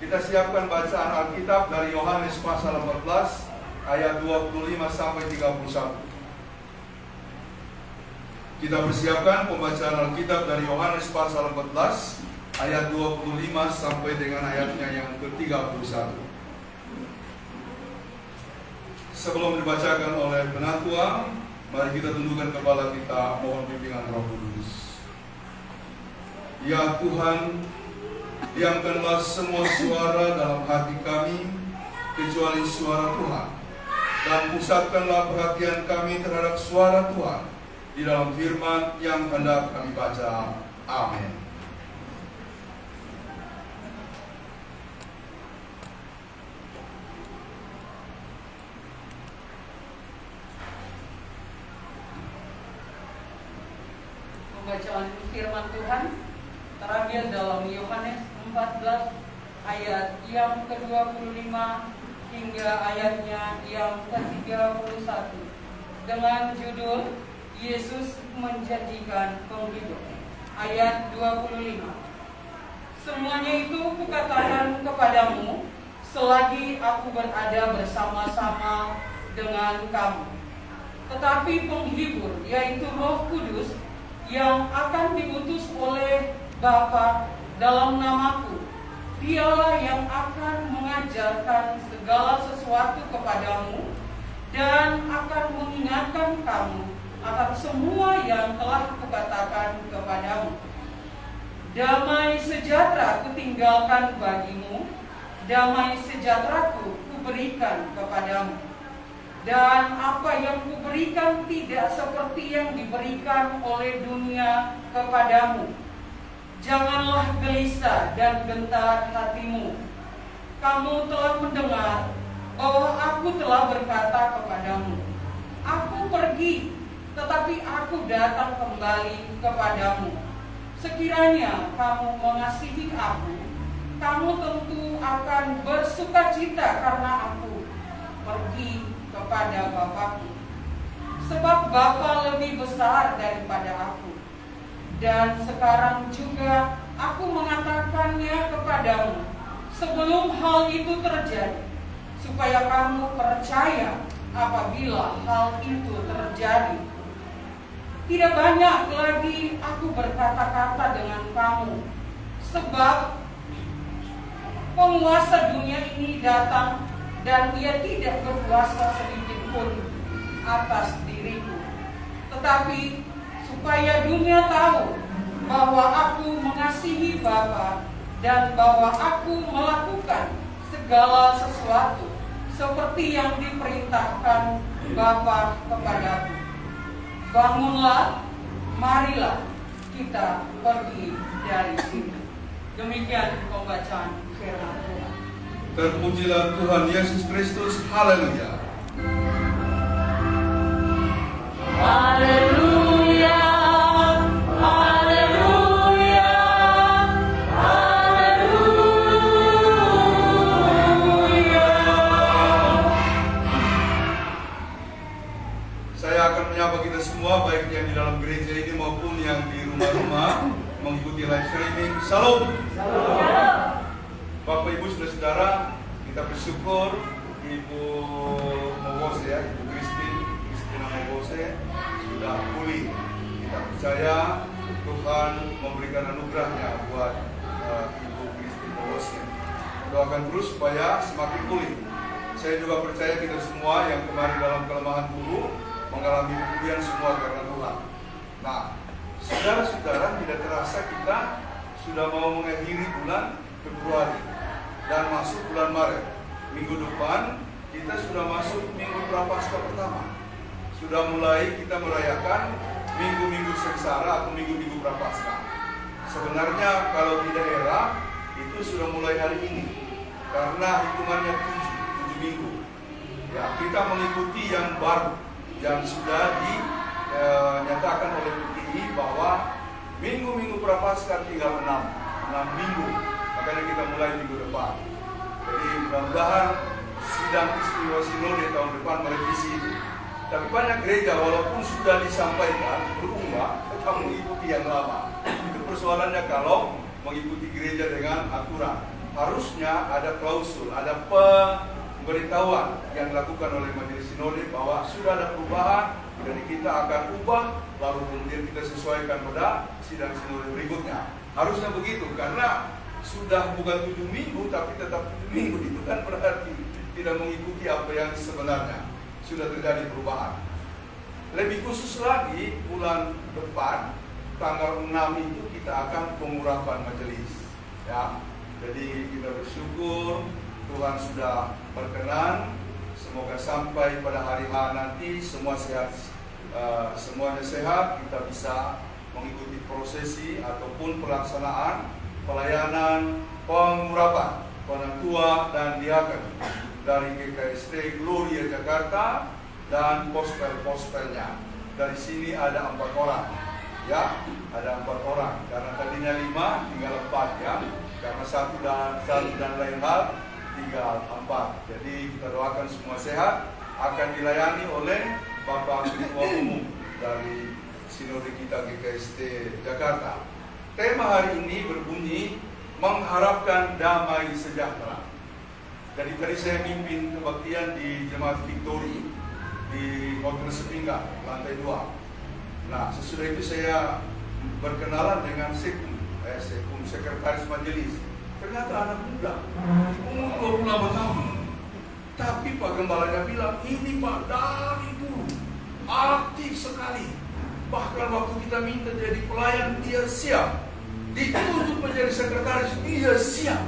Kita siapkan bacaan Alkitab dari Yohanes pasal 14 ayat 25 sampai 31. Kita persiapkan pembacaan Alkitab dari Yohanes pasal 14 ayat 25 sampai dengan ayatnya yang ke-31. Sebelum dibacakan oleh penatua, mari kita tundukkan kepala kita, mohon bimbingan Roh Kudus. Ya Tuhan, diamkanlah semua suara dalam hati kami kecuali suara Tuhan, dan pusatkanlah perhatian kami terhadap suara Tuhan di dalam firman yang hendak kami baca. Amin. Pembacaan firman Tuhan terambil dalam Yohanes 14 ayat yang ke-25 hingga ayatnya yang ke-31 dengan judul Yesus menjanjikan penghibur. Ayat 25. Semuanya itu kukatakan kepadamu selagi aku berada bersama-sama dengan kamu. Tetapi penghibur, yaitu Roh Kudus, yang akan diutus oleh Bapa dalam namaku, Dialah yang akan mengajarkan segala sesuatu kepadamu dan akan mengingatkan kamu akan semua yang telah kukatakan kepadamu. Damai sejahtera kutinggalkan bagimu, damai sejahteraku kuberikan kepadamu. Dan apa yang kuberikan tidak seperti yang diberikan oleh dunia kepadamu. Janganlah gelisah dan gentar hatimu. Kamu telah mendengar bahwa aku telah berkata kepadamu, aku pergi, tetapi aku datang kembali kepadamu. Sekiranya kamu mengasihi aku, kamu tentu akan bersukacita karena aku pergi kepada Bapakku. Sebab Bapa lebih besar daripada aku. Dan sekarang juga aku mengatakannya kepadamu sebelum hal itu terjadi, supaya kamu percaya apabila hal itu terjadi. Tidak banyak lagi aku berkata-kata dengan kamu, sebab penguasa dunia ini datang dan ia tidak berkuasa sedikit pun atas diriku. Tetapi supaya dunia tahu bahwa aku mengasihi Bapa dan bahwa aku melakukan segala sesuatu seperti yang diperintahkan Bapa kepadaku. Bangunlah, marilah kita pergi dari sini. Demikian pembacaan firman Tuhan. Terpujilah Tuhan Yesus Kristus. Haleluya. Haleluya. Haleluya. Haleluya. Saya akan menyapa kita semua, baik yang di dalam gereja ini maupun yang di rumah-rumah mengikuti live streaming. Salam. Bapak, Ibu, saudara-saudara, kita bersyukur Ibu Mowose, ya, Ibu Kristina Mowose sudah pulih. Kita percaya Tuhan memberikan anugerahnya buat Ibu Kristina Mowose. Doakan terus supaya semakin pulih. Saya juga percaya kita semua yang kemarin dalam kelemahan tubuh mengalami kepulihan semua karena Tuhan. Nah, saudara-saudara, tidak terasa kita sudah mau mengakhiri bulan Februari dan masuk bulan Maret. Minggu depan kita sudah masuk minggu Prapaskah pertama. Sudah mulai kita merayakan minggu-minggu sengsara atau minggu-minggu Prapaskah. Sebenarnya kalau di daerah itu sudah mulai hari ini, karena hitungannya 7 minggu. Ya, kita mengikuti yang baru yang sudah dinyatakan oleh PTI bahwa minggu-minggu Prapaskah tinggal 6 minggu. Makanya kita mulai minggu depan. Jadi mudah-mudahan sidang istimewa sinode tahun depan merevisi itu. Tapi banyak gereja walaupun sudah disampaikan berubah, tetap mengikuti yang lama. Itu persoalannya kalau mengikuti gereja dengan aturan. harusnya ada klausul, ada pemberitahuan yang dilakukan oleh Majelis Sinode bahwa sudah ada perubahan, jadi kita akan ubah, lalu kemudian kita sesuaikan pada sidang sinode berikutnya. Harusnya begitu, karena sudah bukan 7 minggu, tapi tetap 7 minggu. Itu kan berarti tidak mengikuti apa yang sebenarnya sudah terjadi perubahan. Lebih khusus lagi, bulan depan, tanggal 6 itu kita akan pengurapan majelis. Ya, jadi kita bersyukur Tuhan sudah berkenan. Semoga sampai pada hari H nanti semua sehat, semuanya sehat, kita bisa mengikuti prosesi ataupun pelaksanaan pelayanan pengurapan penentua dan diaken dari GKST Gloria Jakarta dan pospel-pospelnya. Dari sini ada 4 orang, ya, ada 4 orang. Karena tadinya 5, tinggal 4 ya. Karena satu dan lain hal, tinggal 4. Jadi kita doakan semua sehat, akan dilayani oleh Bapak Ketua Umum dari Sinode kita GKST Jakarta. Tema hari ini berbunyi mengharapkan damai sejahtera. Jadi tadi saya mimpin kebaktian di Jemaat Victory di Hotel Sepinggan, lantai 2. Nah, sesudah itu saya berkenalan dengan Sekum, sekretaris majelis. Ternyata anak muda, umur 28 tahun. Tapi Pak Gembalanya bilang, ini Pak dari dulu aktif sekali. Bahkan waktu kita minta jadi pelayan, dia siap. Ditunjuk menjadi sekretaris, dia siap.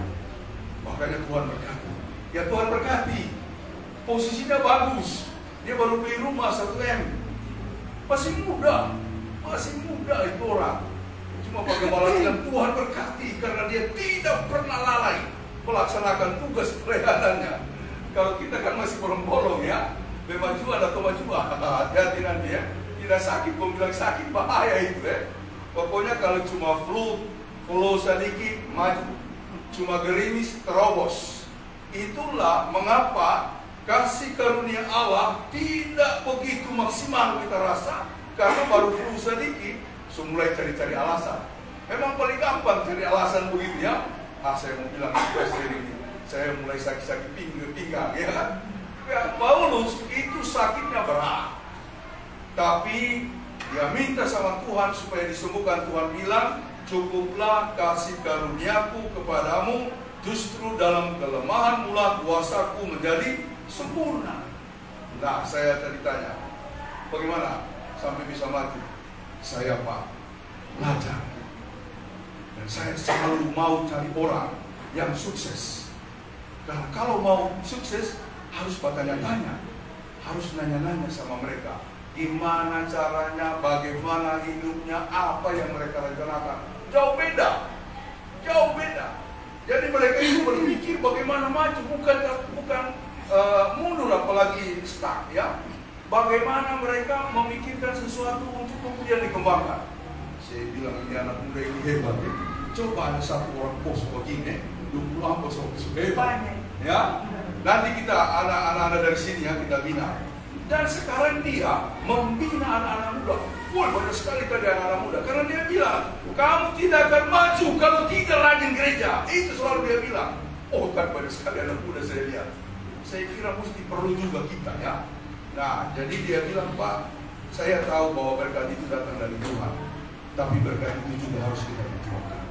Makanya Tuhan berkati. Ya Tuhan berkati. Posisinya bagus. Dia baru beli rumah 1 M. Masih muda itu orang. Cuma Pak Gembala bilang Tuhan berkati karena dia tidak pernah lalai melaksanakan tugas pelayanannya. Kalau kita kan masih bolong-bolong ya, bemajuan atau majuan, hati-hati nanti ya. Tidak sakit, kau bilang sakit, bahaya itu ya. Pokoknya kalau cuma flu sedikit, maju. Cuma gerimis, terobos. Itulah mengapa kasih karunia Allah tidak begitu maksimal kita rasa, karena baru flu sedikit, mulai cari-cari alasan. Memang paling gampang cari alasan begitu ya. Saya mau bilang ini, saya mulai sakit-sakit pinggang ya kan. Ya, Paulus itu sakitnya berat, tapi dia minta sama Tuhan supaya disembuhkan. Tuhan bilang, cukuplah kasih karuniaku kepadamu, justru dalam kelemahan mula kuasaku menjadi sempurna. Nah, saya tadi tanya, bagaimana sampai bisa maju? Saya Pak, belajar. Dan saya selalu mau cari orang yang sukses. Karena kalau mau sukses, harus bertanya-tanya, harus nanya-nanya sama mereka. Gimana caranya, bagaimana hidupnya, apa yang mereka rencanakan. Jauh beda. Jadi mereka itu berpikir bagaimana maju, bukan mundur apalagi stuck ya. Bagaimana mereka memikirkan sesuatu untuk kemudian dikembangkan. Saya bilang ini anak muda ini hebat ya. Coba ada satu orang bos begini, 20 bos hebat ya. Nanti kita anak-anak dari sini ya kita bina. Dan sekarang dia membina anak-anak muda. Wah, banyak sekali tadi anak-anak muda. Karena dia bilang, kamu tidak akan maju kalau tidak rajin gereja. Itu selalu dia bilang. Oh, kan banyak sekali anak muda saya lihat. Saya kira mesti perlu juga kita ya. Nah, jadi dia bilang, Pak, saya tahu bahwa berkat itu datang dari Tuhan. Tapi berkat itu juga harus kita perjuangkan.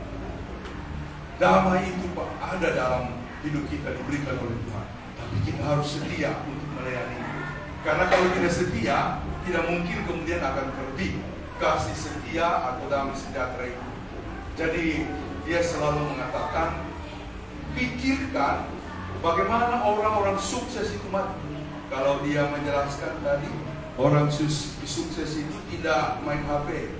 Damai itu Pak, ada dalam hidup kita diberikan oleh Tuhan. Tapi kita harus setia untuk melayani itu. Karena kalau tidak setia, tidak mungkin kemudian akan terlebih kasih setia atau damai sejahtera itu. Jadi dia selalu mengatakan, pikirkan bagaimana orang-orang sukses itu mati. Kalau dia menjelaskan tadi, orang sukses itu tidak main HP,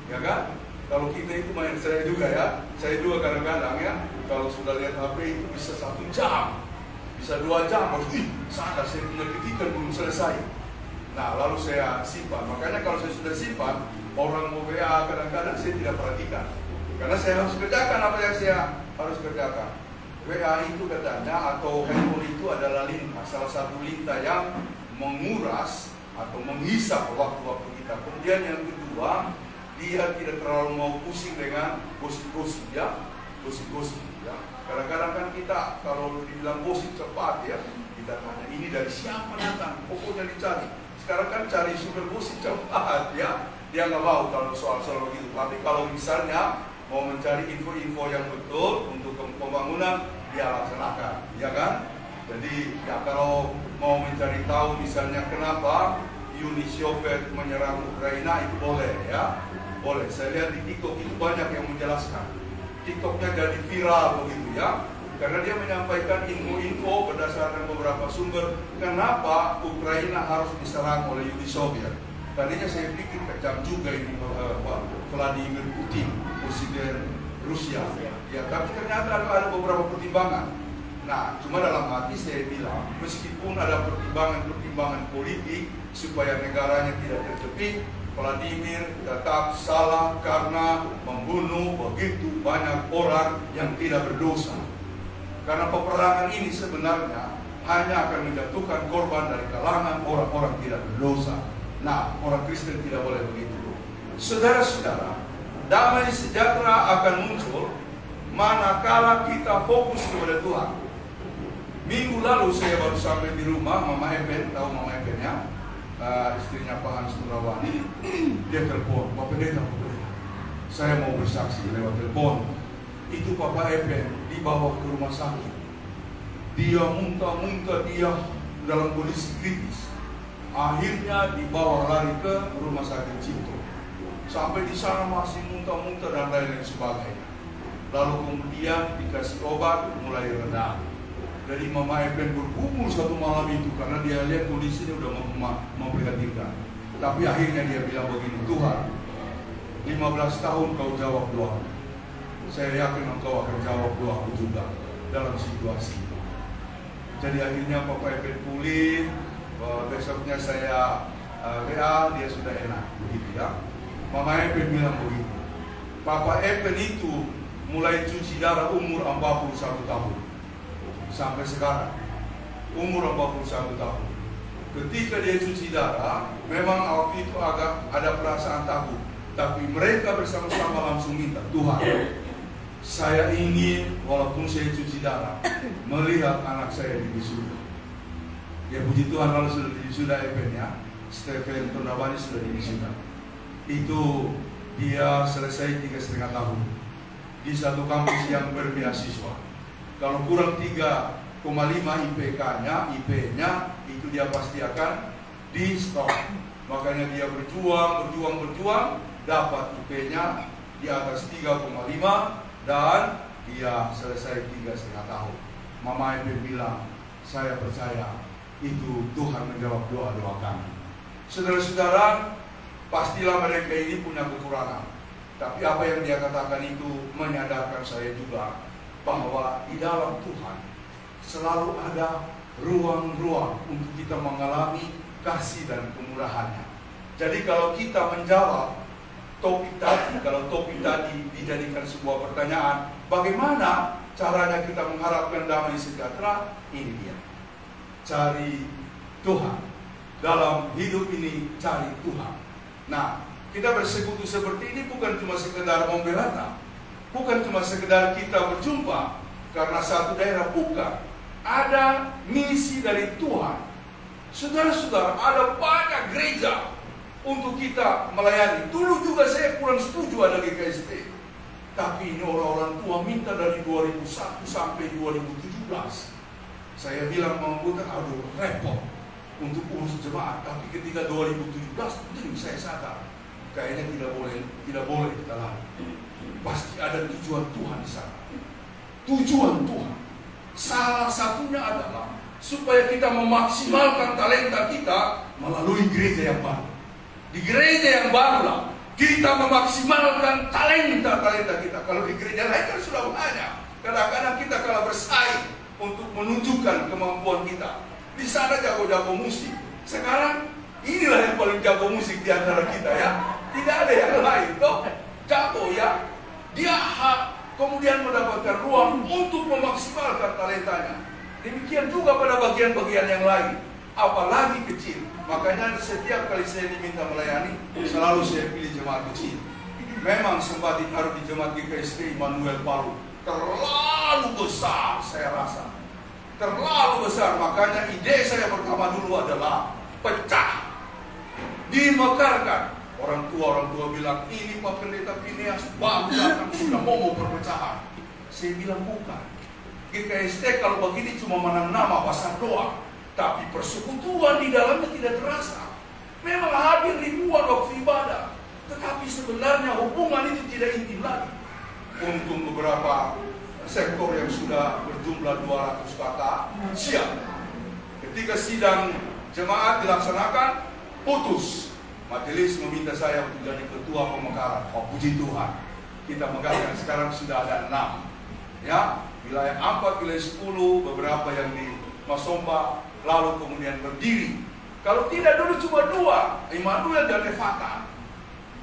ya kan? Kalau kita itu main, saya juga ya, saya juga kadang-kadang ya, kalau sudah lihat HP itu bisa 1 jam, bisa 2 jam, sadar saya punya kritikan belum selesai. Nah, lalu saya simpan. Makanya kalau saya sudah simpan, orang mau WA kadang-kadang saya tidak perhatikan, karena saya harus kerjakan apa yang saya harus kerjakan. WA itu katanya atau handphone itu adalah lintah, salah satu lintah yang menguras atau menghisap waktu-waktu kita. Kemudian yang kedua, dia tidak terlalu mau pusing dengan gosip-gosip ya, Ya. Kadang-kadang kan kita kalau dibilang gosip cepat ya, kita tanya ini dari siapa datang, pokoknya dicari. Sekarang kan cari sumber gosip cepat ya, dia nggak mau kalau soal-soal begitu. Tapi kalau misalnya mau mencari info-info yang betul untuk pembangunan, dia laksanakan, ya kan? Jadi ya kalau mau mencari tahu misalnya kenapa Uni Soviet menyerang Ukraina itu boleh ya, boleh. Saya lihat di TikTok itu banyak yang menjelaskan. TikToknya jadi viral begitu ya, karena dia menyampaikan info-info berdasarkan beberapa sumber kenapa Ukraina harus diserang oleh Uni Soviet. Tadinya saya pikir kejam juga ini Vladimir Putin, presiden Rusia. Ya, tapi ternyata ada beberapa pertimbangan. Nah, cuma dalam hati saya bilang, meskipun ada pertimbangan politik supaya negaranya tidak terjepit, Vladimir tetap salah karena membunuh begitu banyak orang yang tidak berdosa. Karena peperangan ini sebenarnya hanya akan menjatuhkan korban dari kalangan orang-orang tidak berdosa. Nah, orang Kristen tidak boleh begitu. Saudara-saudara, damai sejahtera akan muncul manakala kita fokus kepada Tuhan. Minggu lalu saya baru sampai di rumah Mama Eben, tahu Mama Eben ya, istrinya Pak Hans Nurawani. Dia telepon, Pak Pendeta, saya mau bersaksi lewat telepon. Itu Papa Eben dibawa ke rumah sakit. Dia muntah-muntah, dia dalam kondisi kritis. Akhirnya dibawa lari ke rumah sakit Cipto. Sampai di sana masih muntah-muntah dan lain-lain sebagainya. Lalu kemudian dikasih obat, mulai reda. Jadi Mama Eben bergumul satu malam itu karena dia lihat kondisinya udah memprihatinkan. Tapi akhirnya dia bilang begini, Tuhan, 15 tahun kau jawab doa. Saya yakin engkau akan jawab doaku juga dalam situasi itu. Jadi akhirnya Papa Eben pulih. Besoknya saya WA, dia sudah enak, begitu ya. Mama Eben bilang begitu. Papa Eben itu mulai cuci darah umur 41 tahun. Sampai sekarang umur 41 tahun. Ketika dia cuci darah, memang waktu itu agak ada perasaan takut. Tapi mereka bersama-sama langsung minta, Tuhan, saya ingin walaupun saya cuci darah, melihat anak saya di wisuda. Ya puji Tuhan, kalau sudah di wisuda Eben ya, Stephen Tondawani sudah di wisuda. Itu dia selesai 3,5 tahun di satu kampus yang berbeasiswa. Kalau kurang 3,5 IPK-nya, IP-nya, itu dia pasti akan di stop. Makanya dia berjuang, dapat IP-nya di atas 3,5 dan dia selesai 3,5 tahun. Mama Eben bilang, saya percaya itu Tuhan menjawab doa-doa kami. Saudara-saudara, pastilah mereka ini punya kekurangan. Tapi apa yang dia katakan itu menyadarkan saya juga bahwa di dalam Tuhan selalu ada ruang-ruang untuk kita mengalami kasih dan kemurahannya. Jadi kalau kita menjawab topik tadi, kalau topik tadi dijadikan sebuah pertanyaan, bagaimana caranya kita mengharapkan damai sejahtera? Ini dia, cari Tuhan. Dalam hidup ini cari Tuhan. Nah, kita bersekutu seperti ini bukan cuma sekedar membelata, bukan cuma sekedar kita berjumpa karena satu daerah, bukan. Ada misi dari Tuhan. Saudara-saudara, ada banyak gereja untuk kita melayani. Dulu juga saya kurang setuju ada GKST. Tapi ini orang-orang tua minta dari 2001 sampai 2017. Saya bilang membutuhkan, aduh repot untuk urus jemaat. Tapi ketika 2017, saya sadar kayaknya tidak boleh kita lari. Pasti ada tujuan Tuhan di sana. Tujuan Tuhan salah satunya adalah supaya kita memaksimalkan talenta kita melalui gereja yang baru. Di gereja yang barulah kita memaksimalkan talenta kita. Kalau di gereja lain kan sudah banyak. Kadang-kadang kita kalah bersaing untuk menunjukkan kemampuan kita. Di sana jago-jago musik. Sekarang inilah yang paling jago musik di antara kita ya. Tidak ada yang lain toh. Jago ya. Dia kemudian mendapatkan ruang untuk memaksimalkan talentanya. Demikian juga pada bagian-bagian yang lain, apalagi kecil. Makanya setiap kali saya diminta melayani, selalu saya pilih jemaat kecil. Memang sempat ditaruh di jemaat GKST Immanuel Palu, terlalu terlalu besar, saya rasa. Terlalu besar, makanya ide saya pertama dulu adalah pecah, dimekarkan. Orang tua bilang, ini Pak Pendeta Phineas bangga kan sudah mau perpecahan. Saya bilang bukan. GKST kalau begini cuma menang nama pasang doang, tapi persekutuan di dalamnya tidak terasa. Memang hadir ribuan waktu ibadah, tetapi sebenarnya hubungan itu tidak intim lagi. Untuk beberapa sektor yang sudah berjumlah 200 kakak, siap. Ketika sidang jemaat dilaksanakan, putus. Majelis meminta saya untuk jadi ketua pemekaran. Oh, puji Tuhan, kita megahkan sekarang sudah ada 6. Ya, wilayah 4, wilayah 10, beberapa yang di Masomba, lalu kemudian berdiri. Kalau tidak dulu cuma 2, Immanuel dan Evata.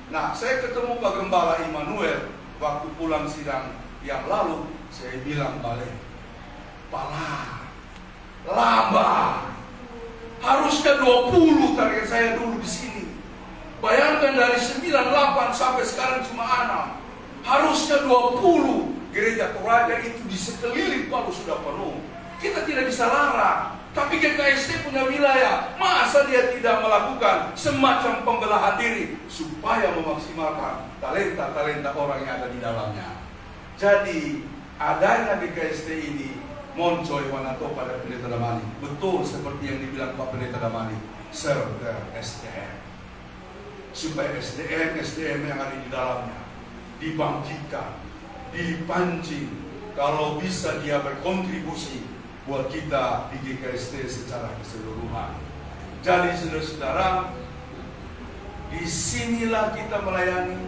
Nah, saya ketemu Pak Gembala Immanuel waktu pulang sidang yang lalu. Saya bilang balik, pala, lambat. Harusnya 20 target saya dulu di sini. Bayangkan dari 98 sampai sekarang cuma 6. Harusnya 20. Gereja Toraja itu di sekeliling Palu sudah penuh. Kita tidak bisa larang. Tapi GKST punya wilayah. Masa dia tidak melakukan semacam pembelahan diri supaya memaksimalkan talenta-talenta orang yang ada di dalamnya. Jadi adanya GKST ini Moncoy Wanato pada Pendeta Damani. Betul seperti yang dibilang Pak Pendeta Damani, server SDM. Supaya SDM yang ada di dalamnya dibangkitkan, dipancing. Kalau bisa dia berkontribusi buat kita di GKST secara keseluruhan. Jadi saudara-saudara, disinilah kita melayani.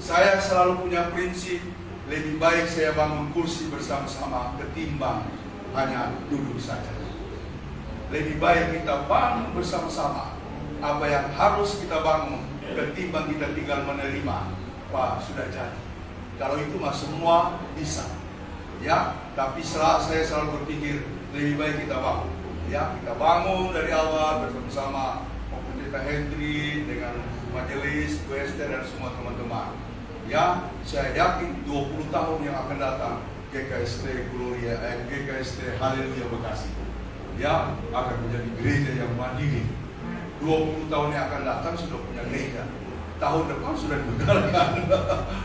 Saya selalu punya prinsip, lebih baik saya bangun kursi bersama-sama ketimbang hanya duduk saja. Lebih baik kita bangun bersama-sama apa yang harus kita bangun ketimbang kita tinggal menerima. Wah, sudah jadi. Kalau itu mah semua bisa. Ya, tapi saya selalu berpikir lebih baik kita bangun. Ya, kita bangun dari awal bersama Pendeta Hendri dengan majelis, QST dan semua teman-teman. Ya, saya yakin 20 tahun yang akan datang GKST Gloria, GKST Haleluya Bekasi, ya, akan menjadi gereja yang mandiri. 20 tahun yang akan datang sudah punya gereja. Tahun depan sudah dibenarkan.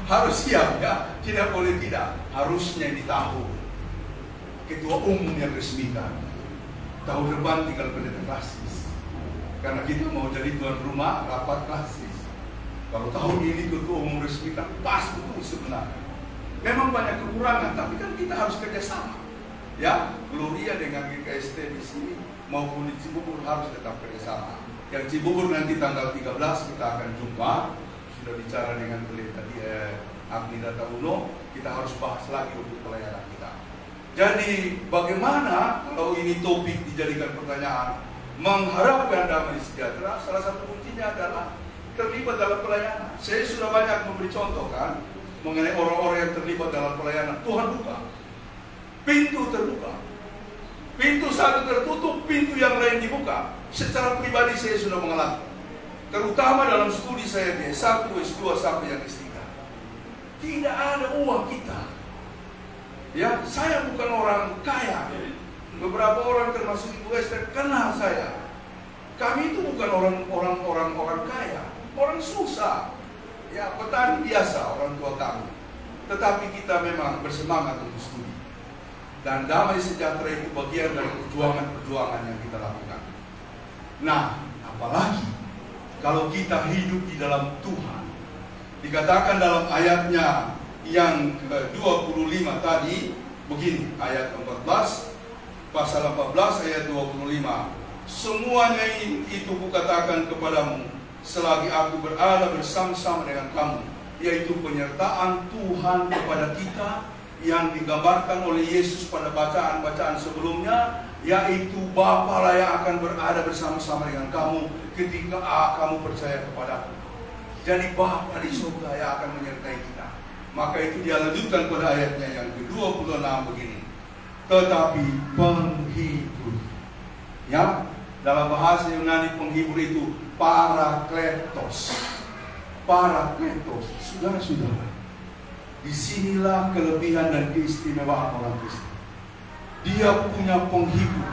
Harus siap, ya, tidak boleh tidak. Harusnya ditahu. Ketua umum yang resmikan. Tahun depan tinggal pendeta klasis. Karena kita mau jadi tuan rumah rapat klasis. Kalau tahun ini ketua umum resmikan, pas betul sebenarnya. Memang banyak kekurangan, tapi kan kita harus kerjasama. Ya, Gloria dengan GKST di sini maupun di Cibubur harus tetap kerjasama. Yang Cibubur nanti tanggal 13 kita akan jumpa. Sudah bicara dengan pendeta Agni Data Uno, kita harus bahas lagi untuk pelayanan kita. Jadi bagaimana kalau ini topik dijadikan pertanyaan, mengharapkan damai sejahtera, salah satu kuncinya adalah terlibat dalam pelayanan. Saya sudah banyak memberi contoh kan mengenai orang-orang yang terlibat dalam pelayanan. Tuhan buka, pintu terbuka, pintu satu tertutup, pintu yang lain dibuka. Secara pribadi saya sudah mengalami, terutama dalam studi saya di S1, S2 sampai yang S3. Tidak ada uang kita. Ya, saya bukan orang kaya. Beberapa orang termasuk Ibu Esther kenal saya. Kami itu bukan orang kaya, orang susah. Ya, petani biasa orang tua kami. Tetapi kita memang bersemangat untuk studi. Dan damai sejahtera itu bagian dari perjuangan-perjuangan yang kita lakukan. Nah, apalagi kalau kita hidup di dalam Tuhan. Dikatakan dalam ayatnya yang ke-25 tadi, begini, ayat 14, pasal 14 ayat 25. Semuanya itu kukatakan kepadamu selagi aku berada bersama-sama dengan kamu, yaitu penyertaan Tuhan kepada kita yang digambarkan oleh Yesus pada bacaan-bacaan sebelumnya, yaitu Bapa lah yang akan berada bersama-sama dengan kamu ketika kamu percaya kepadaku. Jadi Bapa di surga yang akan menyertai kita. Maka itu dia lanjutkan pada ayatnya yang ke-26 begini. Tetapi penghibur, ya, dalam bahasa Yunani penghibur itu Parakletos. Parakletos, saudara-saudara. Disinilah kelebihan dan keistimewaan orang Kristen. Dia punya penghibur,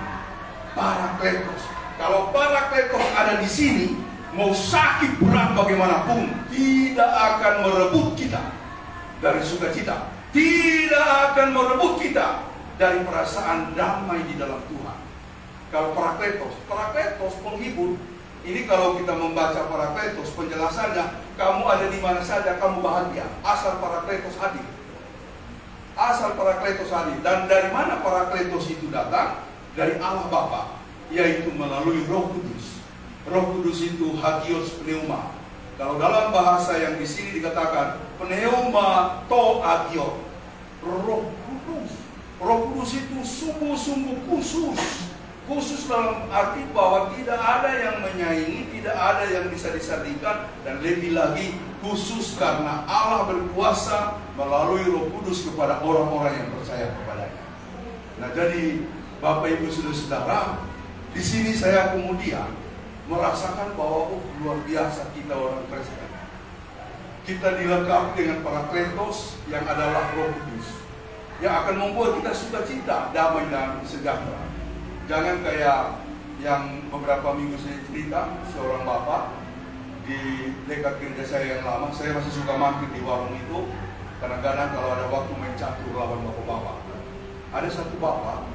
Parakletos. Kalau Parakletos ada di sini, mau sakit berat bagaimanapun, tidak akan merebut kita dari sukacita, tidak akan merebut kita dari perasaan damai di dalam Tuhan. Kalau Parakletos penghibur. Ini kalau kita membaca Parakletos, penjelasannya, kamu ada di mana saja, kamu bahagia. Asal Parakletos hadir. Asal Parakletos hadir. Dan dari mana Parakletos itu datang? Dari Allah Bapa, yaitu melalui Roh Kudus. Roh Kudus itu Hagios Pneuma. Kalau dalam bahasa yang di sini dikatakan Pneuma to Hagios. Roh Kudus. Roh Kudus itu sungguh-sungguh khusus. Khusus dalam arti bahwa tidak ada yang menyaingi, tidak ada yang bisa disandingkan, dan lebih lagi khusus karena Allah berkuasa melalui Roh Kudus kepada orang-orang yang percaya kepadanya. Nah, jadi Bapak Ibu Saudara, di sini saya kemudian merasakan bahwa luar biasa kita orang Kristen. Kita dilengkapi dengan Parakletos yang adalah Roh Kudus, yang akan membuat kita sukacita, damai dan sejahtera. Jangan kayak yang beberapa minggu saya cerita, seorang bapak di dekat gereja saya yang lama. Saya masih suka mampir di warung itu. Kadang-kadang kalau ada waktu main catur lawan bapak-bapak. Ada satu bapak,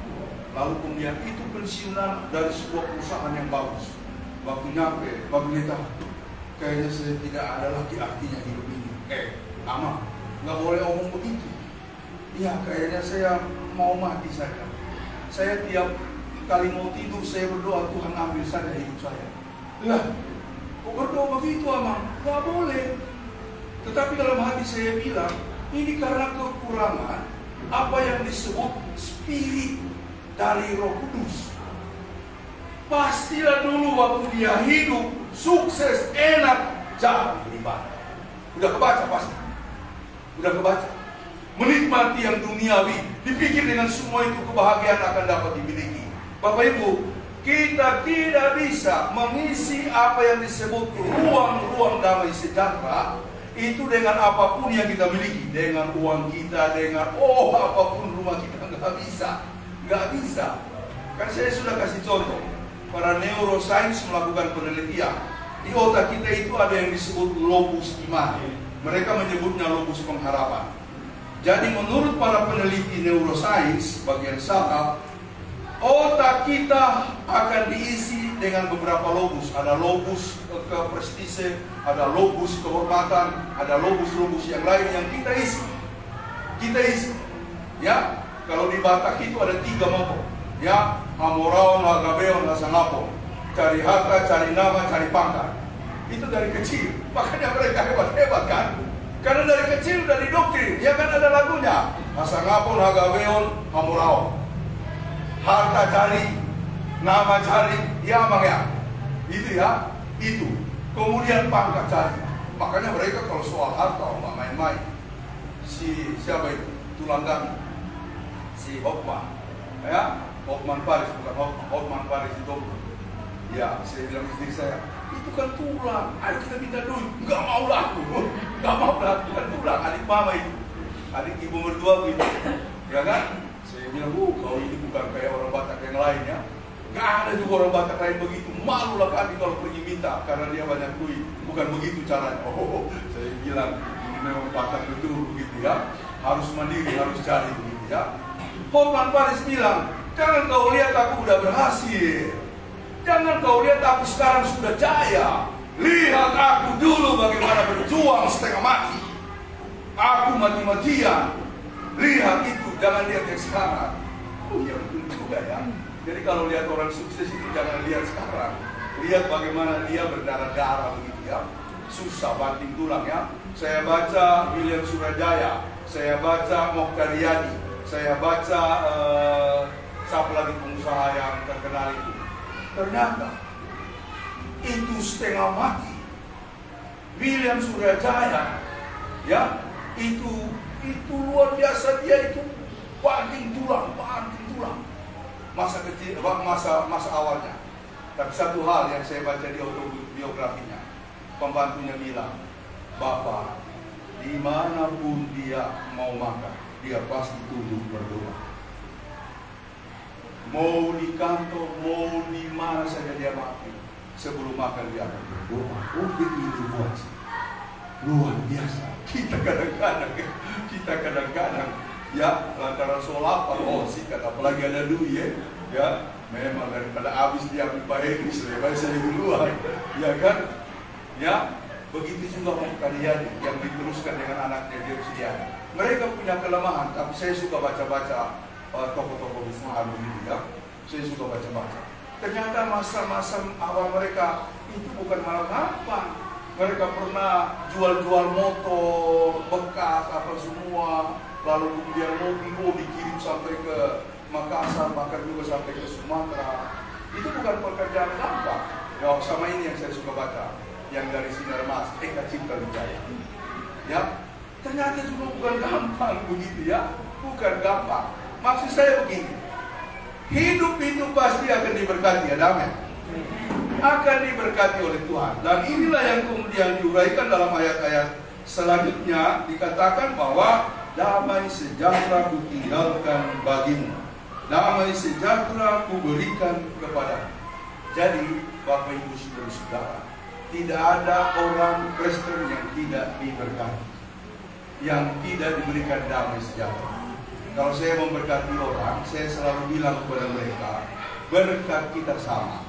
lalu kemudian itu pensiunan dari sebuah perusahaan yang bagus. Waktu nyampe, Bapak Pendeta, kayaknya saya tidak ada lagi artinya hidup ini. Ama, nggak boleh omong begitu. Iya, kayaknya saya mau mati saja. Saya tiap kali mau tidur saya berdoa, Tuhan ambil saja hidup saya. Lah, kok berdoa begitu Amang? Gak boleh. Tetapi dalam hati saya bilang, ini karena kekurangan apa yang disebut spirit dari Roh Kudus. Pastilah dulu waktu dia hidup, sukses, enak, jadi beribadah. Udah kebaca pasti. Udah kebaca. Menikmati yang duniawi, dipikir dengan semua itu kebahagiaan akan dapat dimiliki. Bapak Ibu, kita tidak bisa mengisi apa yang disebut ruang-ruang damai sejahtera itu dengan apapun yang kita miliki, dengan uang kita, dengan apapun rumah kita, nggak bisa. Kan saya sudah kasih contoh, para neuroscience melakukan penelitian di otak kita itu ada yang disebut lobus iman, mereka menyebutnya lobus pengharapan. Jadi menurut para peneliti neuroscience bagian saraf, otak kita akan diisi dengan beberapa lobus. Ada lobus ke prestise, ada lobus kehormatan, ada lobus-lobus yang lain yang kita isi. Ya, kalau di Batak itu ada 3 moto. Ya, Hamoraon, Hagabeon, Hasangapo. Cari harta, cari nama, cari pangkat. Itu dari kecil. Makanya mereka hebat-hebat kan? Karena dari kecil udah didoktrin. Ya kan ada lagunya. Hasangapo, Hagabeon, Hamoraon. Harta cari, nama cari, ya Bang ya. Itu ya, itu. Kemudian pangkat cari. Makanya mereka kalau soal harta nggak main-main. Siapa itu? Tulang kami. Si Hotman. Ya, Hotman Paris, bukan Hotman Paris itu. Ya, saya bilang istri saya, itu kan tulang. Ayo kita minta duit. Nggak mau lah. Bukan tulang. Adik mama itu. Adik ibu mertua gitu. Ya kan? Saya bilang, kau ini bukan kayak orang Batak yang lainnya. Gak ada juga orang Batak lain begitu. Malulah kami kalau pergi minta karena dia banyak duit. Bukan begitu caranya. Saya bilang ini memang Batak betul begitu ya. Harus mandiri, harus cari begitu ya. Hotman Paris bilang, jangan kau lihat aku udah berhasil. Jangan kau lihat aku sekarang sudah jaya. Lihat aku dulu bagaimana berjuang setengah mati. Aku mati-matian. Lihat itu, jangan lihat yang sekarang. Ya betul juga ya. Jadi kalau lihat orang sukses itu jangan lihat sekarang. Lihat bagaimana dia berdarah-darah begitu ya. Susah banting tulang ya. Saya baca William Surajaya, saya baca Mokhtar-Yadi, saya baca siapa lagi pengusaha yang terkenal itu. Ternyata itu setengah mati. William Surajaya ya, itu luar biasa, dia itu banting tulang. Masa kecil, masa awalnya. Tapi satu hal yang saya baca di autobiografinya, pembantunya bilang, Bapak, dimanapun dia mau makan, dia pasti tunduk berdoa. Mau di kantor, mau di mana saja dia makan, sebelum makan dia akan berdoa. Oh, begitu luar biasa. Kita kadang-kadang ya lantaran solapan, oh sikat, apalagi ada duit ya, memang daripada habis dia pipa Inggris lebar saya duluan, ya kan? Ya, begitu juga kalian yang diteruskan dengan anaknya dia sedia. Mereka punya kelemahan, tapi saya suka baca-baca tokoh-tokoh Islam begitu ya. Saya suka baca-baca. Ternyata masa-masa awal mereka itu bukan malah gampang. Mereka pernah jual-jual motor bekas apa semua, lalu kemudian mobil dikirim sampai ke Makassar, bahkan juga sampai ke Sumatera. Itu bukan pekerjaan gampang. Ya, sama ini yang saya suka baca, yang dari Sinar Mas, Eka Cipta Wijaya. Ya, ternyata juga bukan gampang begitu ya, bukan gampang. Maksud saya begini, hidup itu pasti akan diberkati, ya damai. Akan diberkati oleh Tuhan. Dan inilah yang kemudian diuraikan dalam ayat-ayat selanjutnya, dikatakan bahwa damai sejahtera kutinggalkan bagimu, damai sejahtera kuberikan kepadamu. Jadi Bapak Ibu Saudara, tidak ada orang Kristen yang tidak diberkati, yang tidak diberikan damai sejahtera. Kalau saya memberkati orang, saya selalu bilang kepada mereka, berkat kita sama.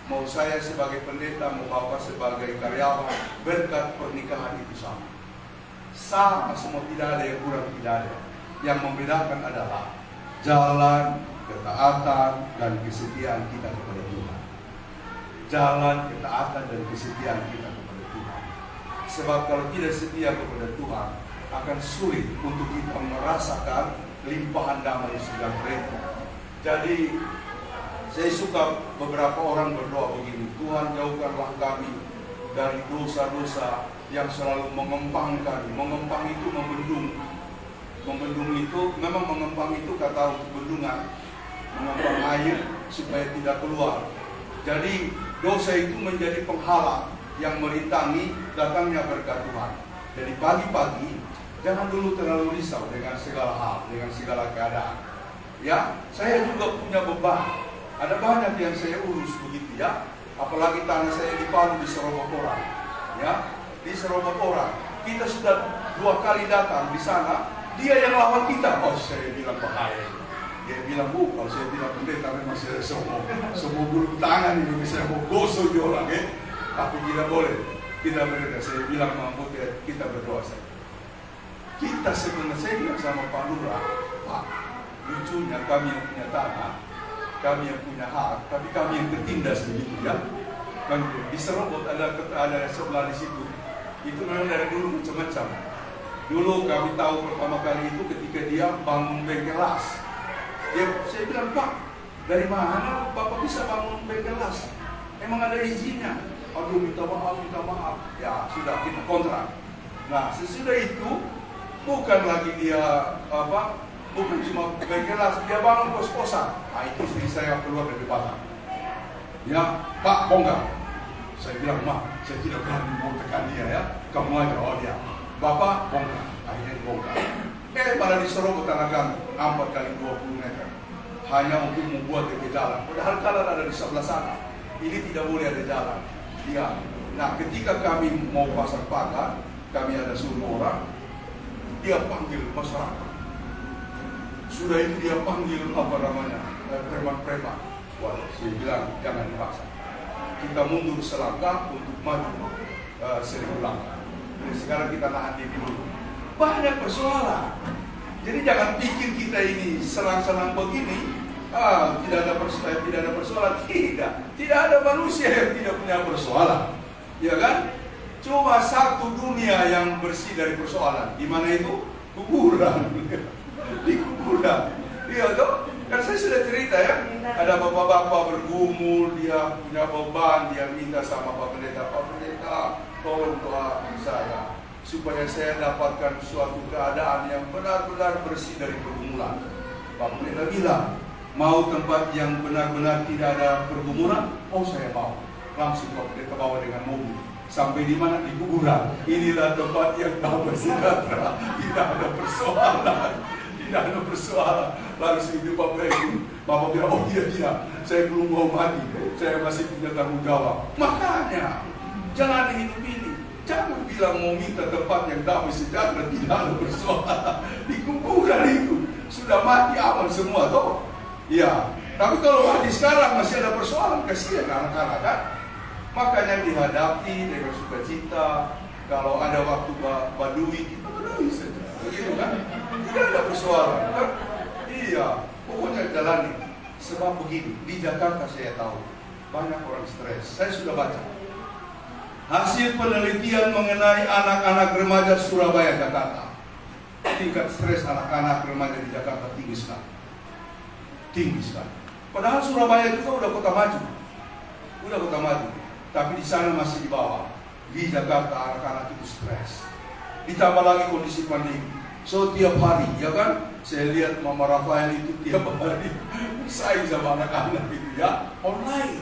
Mau saya sebagai pendeta, mau Bapak sebagai karyawan, berkat pernikahan itu sama. Sama semua, tidak ada yang kurang, tidak ada. Yang membedakan adalah jalan ketaatan dan kesetiaan kita kepada Tuhan. Jalan ketaatan dan kesetiaan kita kepada Tuhan. Sebab kalau tidak setia kepada Tuhan, akan sulit untuk kita merasakan limpahan damai sejahtera. Jadi saya suka beberapa orang berdoa begini, Tuhan jauhkanlah kami dari dosa-dosa yang selalu mengempangkan. Mengempang itu membendung. Membendung itu, memang mengempang itu kata untuk bendungan, mengempang air supaya tidak keluar. Jadi dosa itu menjadi penghalang yang merintangi datangnya berkat Tuhan. Jadi pagi-pagi jangan dulu terlalu risau dengan segala hal, dengan segala keadaan. Ya, saya juga punya beban. Ada banyak yang saya urus begitu ya. Apalagi tanah saya di Palu diserobot orang. Ya, diserobot orang. Kita sudah 2 kali datang di sana, dia yang lawan kita. Oh, saya bilang bahaya. Dia bilang, kalau saya bilang pendeta memang saya semua gulung tangan ini bisa mau gosok di orang ya. Tapi tidak boleh. Tidak boleh. Saya bilang mampu kita berdoa saja. Kita sebenarnya, saya bilang sama Pak Lurah, Pak, lucunya kami yang punya tanah, kami yang punya hak, tapi kami yang tertindas begitu ya. Kan diserobot ada sebelah di situ. Itu memang dari dulu macam-macam. Dulu kami tahu pertama kali itu ketika dia bangun bengkel las. Saya bilang, Pak, dari mana Bapak bisa bangun bengkel las? Emang ada izinnya? Aduh, minta maaf. Ya sudah, kita kontrak. Nah sesudah itu bukan lagi dia bukan cuma bengkel las, dia bangun kos-kosan. Nah itu istri saya keluar dari Batam. Ya, Pak, bongkar. Saya bilang, Mak, saya tidak berani mau tekan dia ya. Kamu aja, oh dia. Bapak, bongkar. Akhirnya dibongkar. Malah diserobot tanah kami 4 kali 20 meter. Hanya untuk membuat dia jalan. Padahal jalan ada di sebelah sana. Ini tidak boleh ada jalan. Ya. Nah, ketika kami mau pasang pagar, kami ada suruh orang, dia panggil masyarakat. Sudah itu dia panggil preman-preman. Wah, saya bilang jangan dipaksa. Kita mundur selangkah untuk maju 1000 langkah. Jadi sekarang kita nahan diri dulu. Banyak persoalan. Jadi jangan pikir kita ini selang-selang begini. Tidak ada persoalan. Tidak ada manusia yang tidak punya persoalan. Ya kan? Cuma satu dunia yang bersih dari persoalan. Di mana itu? Kuburan. Di kuburan. Iya toh? Kan saya sudah cerita ya, ada bapak-bapak bergumul, dia punya beban, dia minta sama Pak Pendeta, tolong doa saya supaya saya dapatkan suatu keadaan yang benar-benar bersih dari pergumulan. Pak Pendeta bilang, mau tempat yang benar-benar tidak ada pergumulan? Oh saya mau. Langsung Pak Pendeta bawa dengan mobil. Sampai di mana? Di kuburan. Inilah tempat yang damai sejahtera. Tidak ada persoalan. Tidak ada persoalan. Lalu segitu Bapak bilang, oh tidak, saya belum mau mati. Saya masih punya tanggung jawab. Makanya, jangan hidup ini. Jangan bilang mau minta tempat yang damai sejahtera. Tidak ada persoalan. Di kuburan itu sudah mati aman semua toh. Ya, tapi kalau mati sekarang masih ada persoalan, kasihan anak-anak kan. Makanya dihadapi dengan sukacita. Kalau ada waktu badui, kita badui saja, begitu kan? Tidak ada persoalan kan? Iya, pokoknya jalani. Sebab begini, di Jakarta saya tahu banyak orang stres. Saya sudah baca hasil penelitian mengenai anak-anak remaja Surabaya, Jakarta. Tingkat stres anak-anak remaja di Jakarta tinggi sekali. Tinggi sekali. Padahal Surabaya juga udah kota maju. Udah kota maju. Tapi di sana masih di bawah. Di Jakarta anak-anak itu stres. Ditambah lagi kondisi pandemi. So tiap hari, ya kan? Saya lihat Mama Rafael itu tiap hari bersaing sama anak-anak itu ya. Online.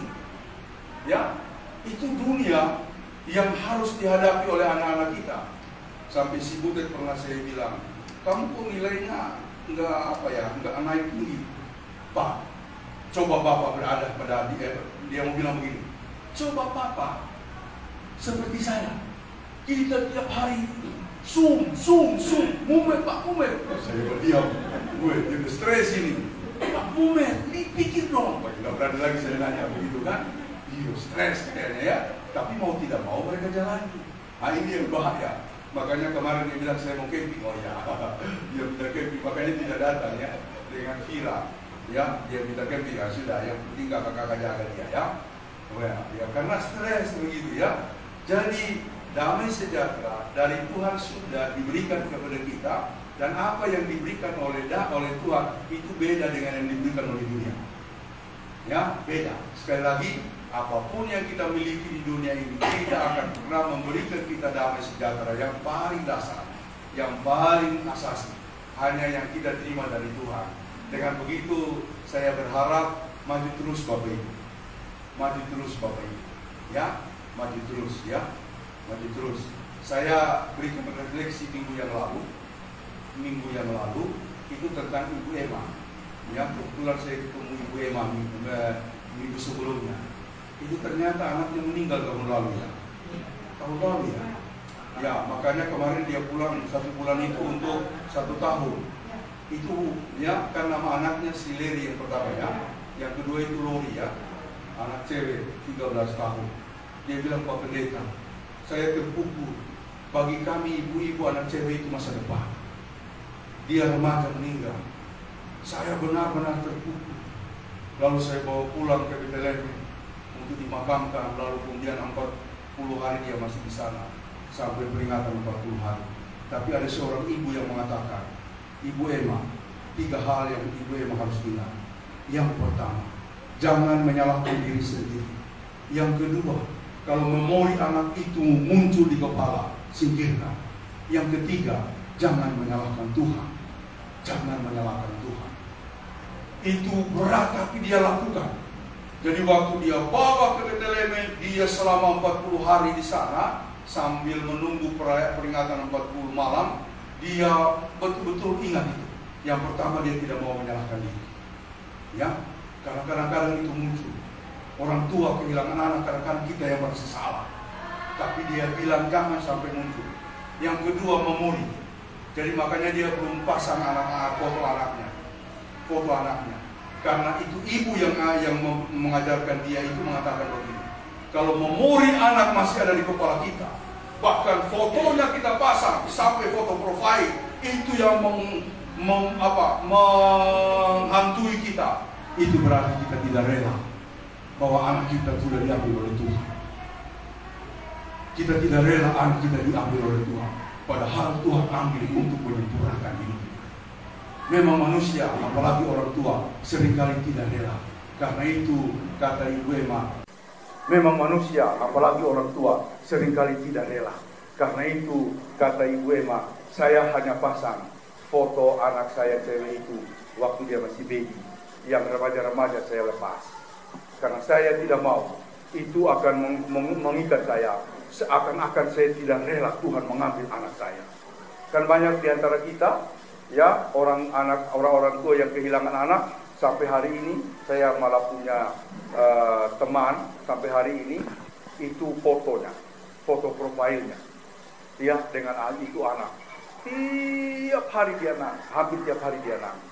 Ya, itu dunia yang harus dihadapi oleh anak-anak kita. Sampai si Butet pernah saya bilang, kamu kok nilainya enggak naik tinggi. Pak, coba Bapak berada pada dia mau bilang begini. Coba Bapak seperti saya. Kita tiap hari Zoom, mumet Pak, mumet. Saya berdiam, gue jadi stres ini. Pak mumet, dipikir dong. Pak, tidak berani lagi saya nanya begitu kan. Iya, stres kayaknya ya. Tapi mau tidak mau mereka jalani. Nah ini yang bahaya. Makanya kemarin dia bilang saya mau camping. Oh ya, dia minta camping. Makanya tidak datang ya. Dengan Vira. Ya, dia minta camping. Ya sudah, yang penting kakak-kakak jaga dia ya. Oh ya, karena stres begitu ya. Jadi damai sejahtera dari Tuhan sudah diberikan kepada kita, dan apa yang diberikan oleh Tuhan itu beda dengan yang diberikan oleh dunia. Ya, beda. Sekali lagi, apapun yang kita miliki di dunia ini tidak akan pernah memberikan kita damai sejahtera yang paling dasar, yang paling asasi. Hanya yang kita terima dari Tuhan. Dengan begitu, saya berharap maju terus Bapak Ibu. Maju terus Bapak Ibu. Ya, maju terus ya. Maju terus. Saya berikan refleksi minggu yang lalu itu tentang Ibu Emma. Ya, kebetulan saya ketemu Ibu Emma minggu sebelumnya. Itu ternyata anaknya meninggal tahun lalu ya. Tahun lalu ya. Ya, makanya kemarin dia pulang 1 bulan itu untuk 1 tahun. Itu ya, kan nama anaknya si Leri yang pertama ya. Yang kedua itu Lori ya. Anak cewek 13 tahun. Dia bilang, Pak Pendeta, saya terpukul. Bagi kami ibu-ibu anak cewek itu masa depan. Dia remaja meninggal. Saya benar-benar terpukul. Lalu saya bawa pulang ke Bethlehem untuk dimakamkan. Lalu kemudian 40 hari dia masih di sana sampai peringatan 40 hari. Tapi ada seorang ibu yang mengatakan, Ibu Emma, 3 hal yang Ibu Emma harus ingat. Yang pertama, jangan menyalahkan diri sendiri. Yang kedua, kalau memori anak itu muncul di kepala, singkirkan. Yang ketiga, jangan menyalahkan Tuhan. Jangan menyalahkan Tuhan. Itu berat tapi dia lakukan. Jadi waktu dia bawa ke Bethlehem, dia selama 40 hari di sana sambil menunggu peringatan 40 malam, dia betul-betul ingat itu. Yang pertama, dia tidak mau menyalahkan diri. Ya, karena kadang-kadang itu muncul. Orang tua kehilangan anak, kadang-kadang kita yang merasa salah. Tapi dia bilang jangan sampai muncul. Yang kedua, memori. Jadi makanya dia belum pasang foto anaknya. Karena itu ibu yang mengajarkan dia itu mengatakan begini. Kalau memori anak masih ada di kepala kita, bahkan fotonya kita pasang sampai foto profil, itu yang menghantui kita. Itu berarti kita tidak rela bahwa anak kita sudah diambil oleh Tuhan. Kita tidak rela anak kita diambil oleh Tuhan. Padahal Tuhan ambil untuk menyempurnakan hidup. Memang manusia, apalagi orang tua, seringkali tidak rela. Karena itu, kata Ibu Emma, memang manusia, apalagi orang tua, seringkali tidak rela. Karena itu, kata Ibu Emma, saya hanya pasang foto anak saya cewek itu waktu dia masih baby. Yang remaja-remaja saya lepas. Karena saya tidak mau itu akan mengikat saya seakan-akan saya tidak rela Tuhan mengambil anak saya. Kan banyak di antara kita, ya, orang-orang tua yang kehilangan anak. Sampai hari ini saya malah punya teman sampai hari ini itu fotonya, foto profilnya, ya, dengan itu anak. Tiap hari dia nangis, hampir tiap hari dia nangis.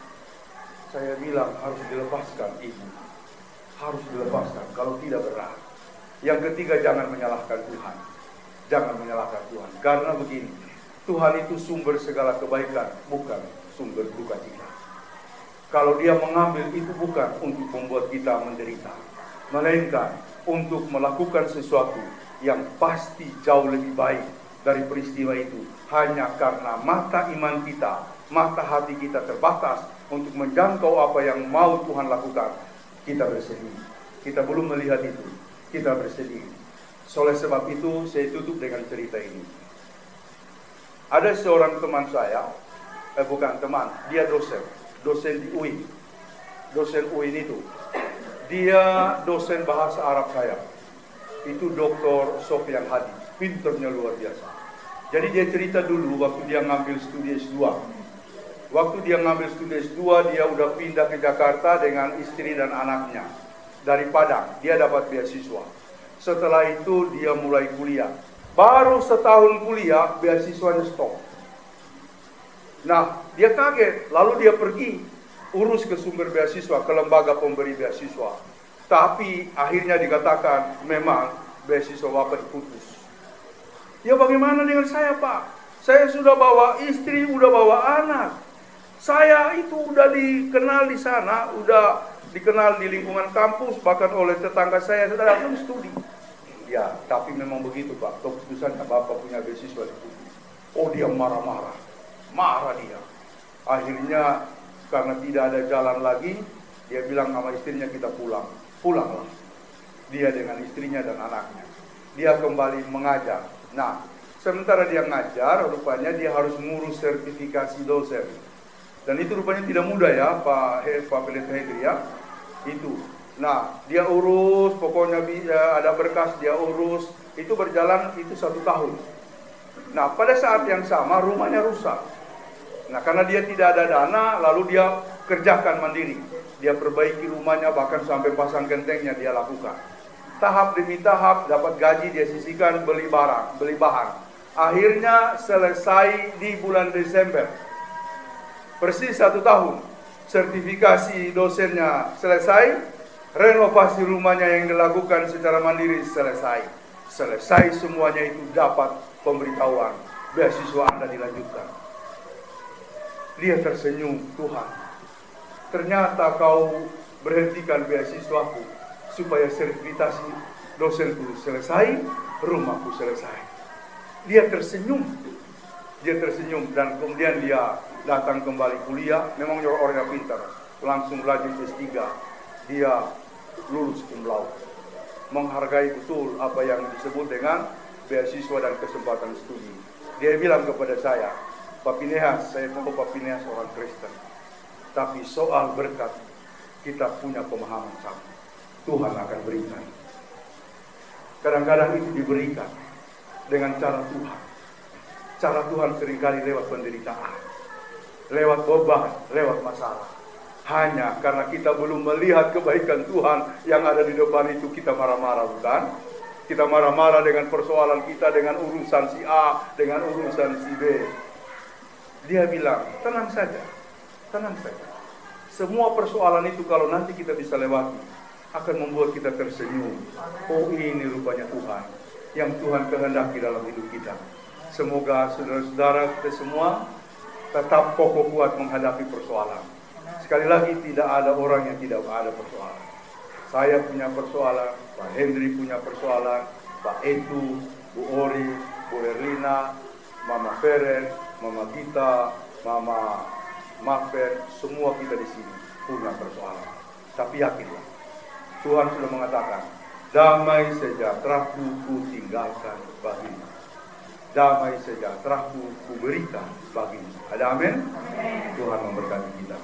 Saya bilang harus dilepaskan ibu, harus dilepaskan, kalau tidak berat. Yang ketiga, jangan menyalahkan Tuhan, jangan menyalahkan Tuhan, karena begini, Tuhan itu sumber segala kebaikan, bukan sumber duka cita. Kalau dia mengambil itu bukan untuk membuat kita menderita, melainkan untuk melakukan sesuatu yang pasti jauh lebih baik dari peristiwa itu. Hanya karena mata iman kita, mata hati kita terbatas untuk menjangkau apa yang mau Tuhan lakukan, kita bersedih. Kita belum melihat itu, kita bersedih. Oleh sebab itu, saya tutup dengan cerita ini. Ada seorang teman saya, bukan teman, dia dosen di UIN. Dosen UIN itu, dia dosen bahasa Arab saya. Itu Dr. Sofyan Hadi, pinternya luar biasa. Jadi dia cerita dulu waktu dia ngambil studi S2. Waktu dia ngambil studi S2, dia udah pindah ke Jakarta dengan istri dan anaknya. Dari Padang, dia dapat beasiswa. Setelah itu dia mulai kuliah. Baru setahun kuliah, beasiswanya stop. Nah, dia kaget, lalu dia pergi urus ke sumber beasiswa, ke lembaga pemberi beasiswa. Tapi akhirnya dikatakan memang beasiswa Bapak diputus. Ya bagaimana dengan saya, Pak? Saya sudah bawa istri, udah bawa anak. Saya itu udah dikenal di sana, udah dikenal di lingkungan kampus, bahkan oleh tetangga saya sudah datang studi. Ya, tapi memang begitu, Pak. Keputusannya Bapak punya beasiswa diputus. Oh, dia marah-marah. Marah dia. Akhirnya karena tidak ada jalan lagi, dia bilang sama istrinya, kita pulang. Pulanglah. Dia dengan istrinya dan anaknya. Dia kembali mengajar. Nah, sementara dia ngajar, rupanya dia harus ngurus sertifikasi dosen. Dan itu rupanya tidak mudah ya, Pak Pendeta Hedri ya. Itu. Nah, dia urus, pokoknya ada berkas dia urus. Itu berjalan itu 1 tahun. Nah, pada saat yang sama rumahnya rusak. Nah, karena dia tidak ada dana, lalu dia kerjakan mandiri. Dia perbaiki rumahnya, bahkan sampai pasang gentengnya dia lakukan. Tahap demi tahap, dapat gaji, dia sisihkan, beli barang, beli bahan. Akhirnya selesai di bulan Desember. Persis 1 tahun. Sertifikasi dosennya selesai, renovasi rumahnya yang dilakukan secara mandiri selesai. Selesai semuanya itu, dapat pemberitahuan, beasiswa Anda dilanjutkan. Dia tersenyum, Tuhan, ternyata kau berhentikan beasiswaku supaya sertifikasi dosenku selesai, rumahku selesai. Dia tersenyum, dan kemudian dia datang kembali kuliah. Memang orang yang pintar, langsung lanjut S3, dia lulus cum laude, menghargai betul apa yang disebut dengan beasiswa dan kesempatan studi. Dia bilang kepada saya, Pak Pinehas, saya tahu Pak Pinehas orang Kristen, tapi soal berkat kita punya pemahaman sama. Tuhan akan berikan. Kadang-kadang itu diberikan dengan cara Tuhan. Cara Tuhan seringkali lewat penderitaan, lewat beban, lewat masalah. Hanya karena kita belum melihat kebaikan Tuhan yang ada di depan itu, kita marah-marah, bukan? Kita marah-marah dengan persoalan kita, dengan urusan si A, dengan urusan si B. Dia bilang, tenang saja, tenang saja. Semua persoalan itu kalau nanti kita bisa lewati, akan membuat kita tersenyum. Oh, ini rupanya Tuhan, yang Tuhan kehendaki dalam hidup kita. Semoga saudara-saudara kita semua tetap kokoh kuat menghadapi persoalan. Sekali lagi, tidak ada orang yang tidak ada persoalan. Saya punya persoalan, Pak Hendri punya persoalan, Pak Etu, Bu Ori, Bu Erlina, Mama Feren, Mama Gita, Mama Mafer, semua kita di sini punya persoalan. Tapi yakinlah, Tuhan sudah mengatakan, damai sejahtera-Ku tinggalkan bagimu. Damai sejahtera-Ku berikan bagimu. Ada amin? Tuhan memberkati kita.